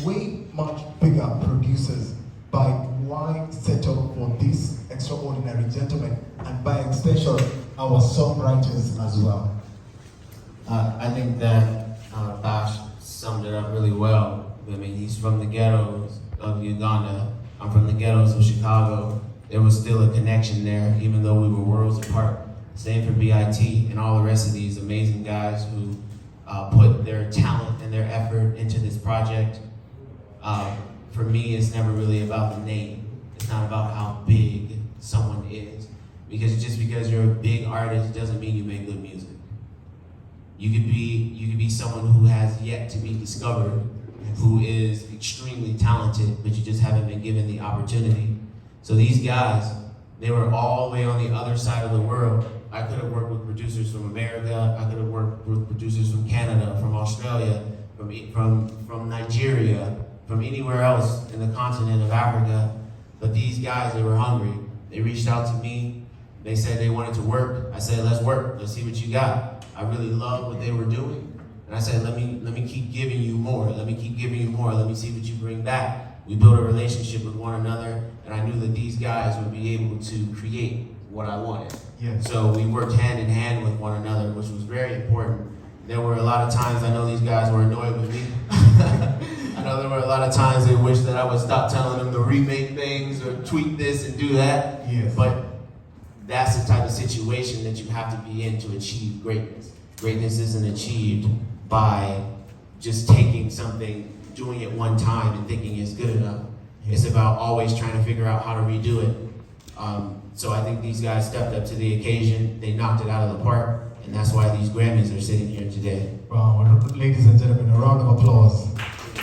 way much bigger producers, by why settle for this extraordinary gentleman, and by extension, our songwriters as well? I think that Bash summed it up really well. I mean, he's from the ghettos of Uganda. I'm from the ghettos of Chicago. There was still a connection there, even though we were worlds apart. Same for BIT and all the rest of these amazing guys who put their talent and their effort into this project. For me, it's never really about the name. It's not about how big someone is. Because just because you're a big artist doesn't mean you make good music. You could be someone who has yet to be discovered, who is extremely talented, but you just haven't been given the opportunity. So these guys, they were all the way on the other side of the world. I could have worked with producers from America. I could have worked with producers from Canada, from Australia, from Nigeria, from anywhere else in the continent of Africa. But these guys, they were hungry. They reached out to me. They said they wanted to work. I said, let's work. Let's see what you got. I really loved what they were doing. And I said, let me keep giving you more. Let me keep giving you more. Let me see what you bring back. We built a relationship with one another, and I knew that these guys would be able to create what I wanted. Yes. So we worked hand in hand with one another, which was very important. There were a lot of times I know these guys were annoyed with me. I know there were a lot of times they wished that I would stop telling them to remake things or tweak this and do that. Yes. But that's the type of situation that you have to be in to achieve greatness. Greatness isn't achieved by just taking something, doing it one time and thinking it's good enough. It's about always trying to figure out how to redo it. So I think these guys stepped up to the occasion. They knocked it out of the park, and that's why these Grammys are sitting here today. Wow, ladies and gentlemen, a round of applause.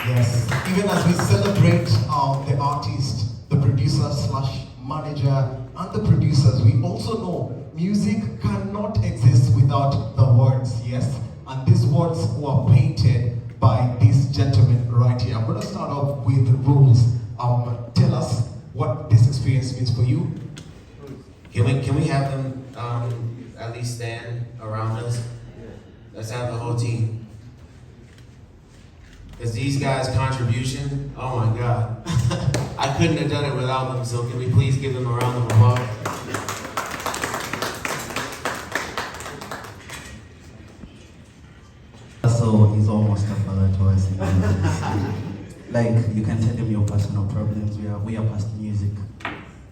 Yes, even as we celebrate the artist, the producer slash manager, and the producers, we also know music cannot exist without the words, yes? And these words were painted by this gentleman right here. I'm going to start off with the rules. Tell us what this experience means for you. Can we have them at least stand around us? Let's have the whole team. Because these guys' contribution, oh my God. I couldn't have done it without them, so can we please give them a round of applause? So he's almost a father to us. Like, you can tell him your personal problems. We are past music.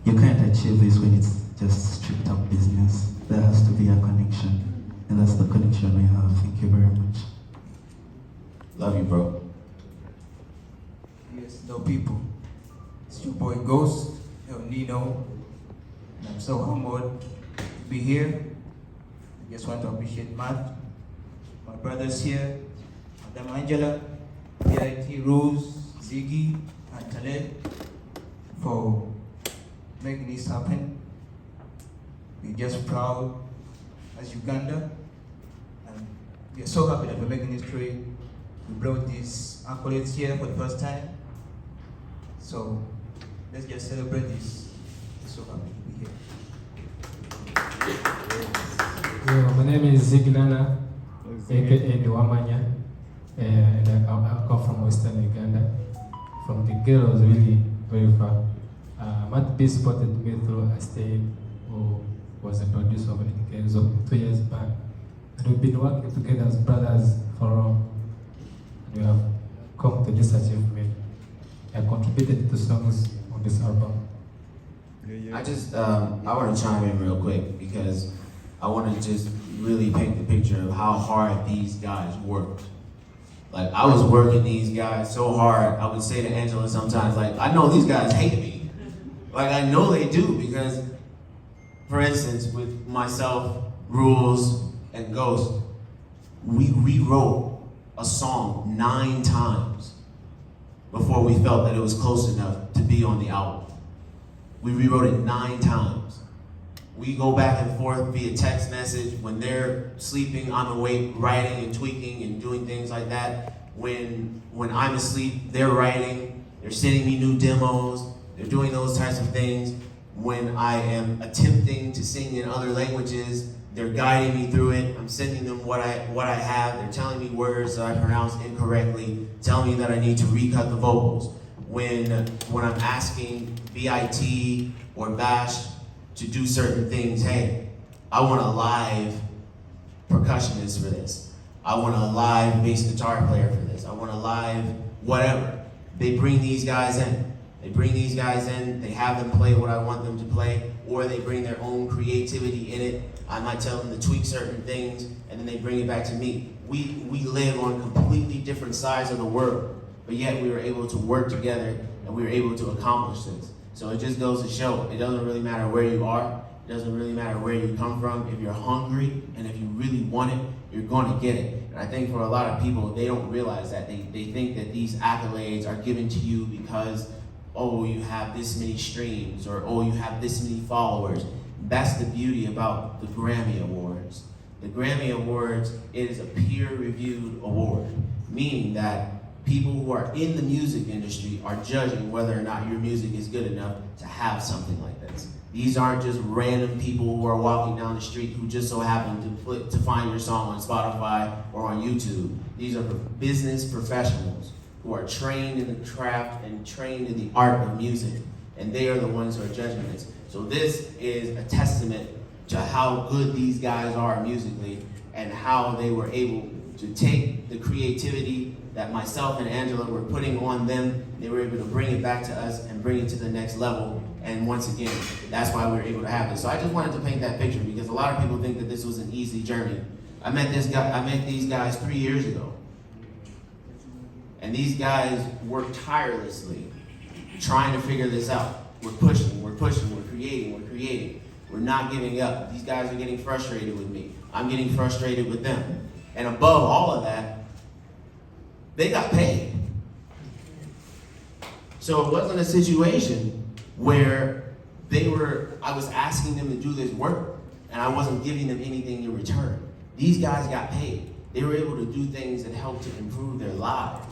You can't achieve this when it's just stripped up business. There has to be a connection, and that's the connection we have. Thank you very much. Love you, bro. Yes, no people. It's your boy Ghost, El Nino. And I'm so humbled to be here. I just want to appreciate Matt, my brothers here, Madam Angela, BIT, Rose, Ziggy, and Taled for making this happen. We're just proud as Uganda, and we're so happy that we're making history. We brought these accolades here for the first time. So let's just celebrate this. We're so happy to be here. Yeah, my name is Ziggy, aka Dwamanya, and I come from Western Uganda, from the ghettos, really very far. Matt B spotted me through a state who was a producer of Educators 2 years back. And we've been working together as brothers for long. We have come to this achievement. I contributed to songs on this album. I want to chime in real quick because I want to just really paint the picture of how hard these guys worked. Like, I was working these guys so hard, I would say to Angela sometimes, like, I know these guys hate me. Like, I know they do because, for instance, with myself, Rules, and Ghost, we rewrote a song 9 times before we felt that it was close enough to be on the album. We rewrote it 9 times. We go back and forth via text message. When they're sleeping, I'm awake, writing and tweaking and doing things like that. When I'm asleep, they're writing, they're sending me new demos, they're doing those types of things. When I am attempting to sing in other languages, They're guiding me through it. I'm sending them what I have. They're telling me words that I pronounce incorrectly, telling me that I need to recut the vocals. When I'm asking BIT or Bash to do certain things, hey, I want a live percussionist for this. I want a live bass guitar player for this. I want a live whatever. They bring these guys in. They have them play what I want them to play, or they bring their own creativity in it. I might tell them to tweak certain things, and then they bring it back to me. We live on completely different sides of the world, but yet we were able to work together, and we were able to accomplish this. So it just goes to show, it doesn't really matter where you are, it doesn't really matter where you come from. If you're hungry, and if you really want it, you're going to get it. And I think for a lot of people, they don't realize that. They think that these accolades are given to you because, oh, you have this many streams, or oh, you have this many followers. That's the beauty about the Grammy Awards. The Grammy Awards is a peer-reviewed award, meaning that people who are in the music industry are judging whether or not your music is good enough to have something like this. These aren't just random people who are walking down the street who just so happen to find your song on Spotify or on YouTube. These are business professionals who are trained in the craft and trained in the art of music, and they are the ones who are judging this. So this is a testament to how good these guys are musically, and how they were able to take the creativity that myself and Angela were putting on them. They were able to bring it back to us and bring it to the next level. And once again, that's why we were able to have this. So I just wanted to paint that picture, because a lot of people think that this was an easy journey. I met these guys 3 years ago. And these guys worked tirelessly trying to figure this out. We're pushing, we're creating. We're not giving up. These guys are getting frustrated with me. I'm getting frustrated with them. And above all of that, they got paid. So it wasn't a situation where I was asking them to do this work and I wasn't giving them anything in return. These guys got paid. They were able to do things that helped to improve their lives.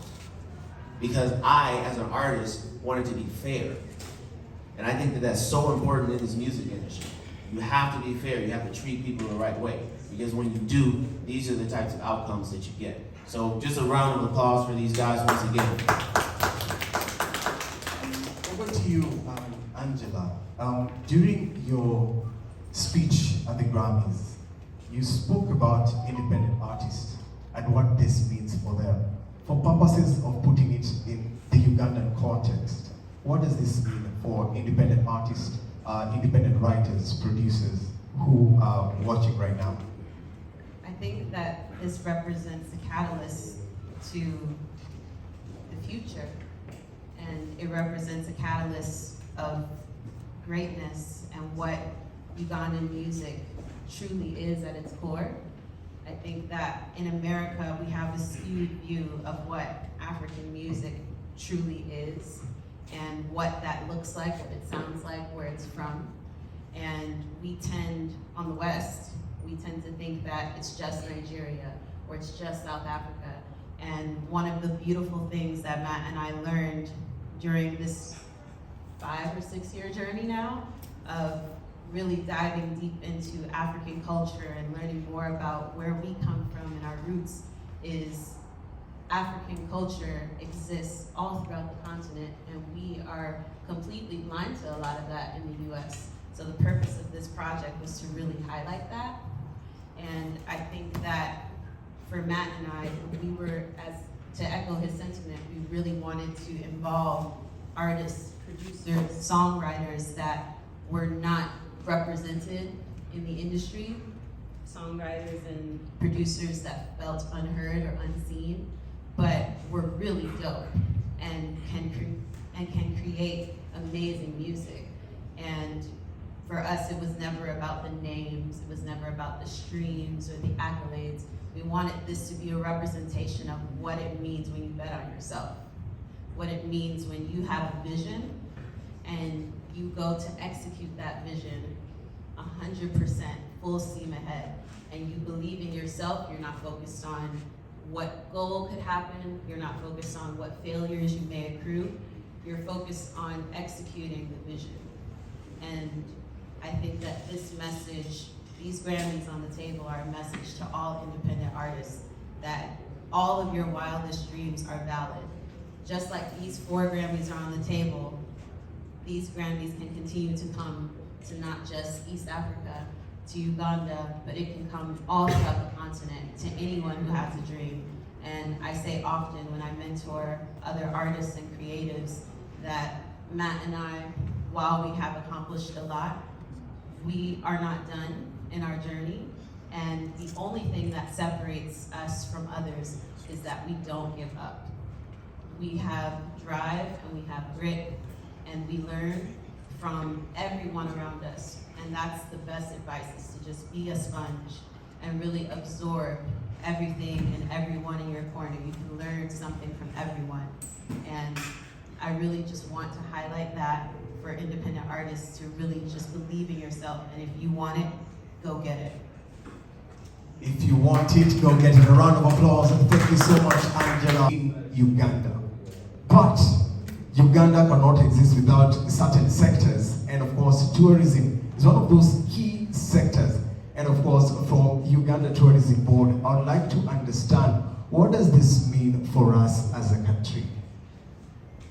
Because I, as an artist, wanted to be fair. And I think that that's so important in this music industry. You have to be fair. You have to treat people the right way. Because when you do, these are the types of outcomes that you get. So just a round of applause for these guys once again. Over to you, Angela. During your speech at the Grammys, you spoke about independent artists and what this means for them. For purposes of putting it in the Ugandan context, what does this mean for independent artists, independent writers, producers who are watching right now? I think that this represents a catalyst to the future, and it represents a catalyst of greatness and what Ugandan music truly is at its core. I think that in America we have a skewed view of what African music truly is and what that looks like, what it sounds like, where it's from. And we tend, on the West, we tend to think that it's just Nigeria or it's just South Africa. And one of the beautiful things that Matt and I learned during this 5 or 6 year journey now of really diving deep into African culture and learning more about where we come from and our roots is African culture exists all throughout the continent, and we are completely blind to a lot of that in the US. So the purpose of this project was to really highlight that. And I think that for Matt and I, we were, to echo his sentiment, we really wanted to involve artists, producers, songwriters that were not represented in the industry, songwriters and producers that felt unheard or unseen, but were really dope and can create amazing music. And for us, it was never about the names, it was never about the streams or the accolades. We wanted this to be a representation of what it means when you bet on yourself, what it means when you have a vision and you go to execute that vision 100% full steam ahead, and you believe in yourself. You're not focused on what goal could happen, you're not focused on what failures you may accrue, you're focused on executing the vision. And I think that this message these Grammys on the table are a message to all independent artists that all of your wildest dreams are valid. Just like these 4 Grammys are on the table, these Grammys can continue to come to not just East Africa, to Uganda, but it can come all throughout the continent to anyone who has a dream. And I say often when I mentor other artists and creatives that Matt and I, while we have accomplished a lot, we are not done in our journey. And the only thing that separates us from others is that we don't give up. We have drive and we have grit, and we learn from everyone around us. And that's the best advice, is to just be a sponge and really absorb everything and everyone in your corner. You can learn something from everyone. And I really just want to highlight that for independent artists, to really just believe in yourself. And if you want it, go get it. If you want it, go get it. A round of applause, and thank you so much, Angela. In Uganda. But Uganda cannot exist without certain sectors, and of course tourism is one of those key sectors. And of course, from Uganda Tourism Board, I would like to understand, what does this mean for us as a country?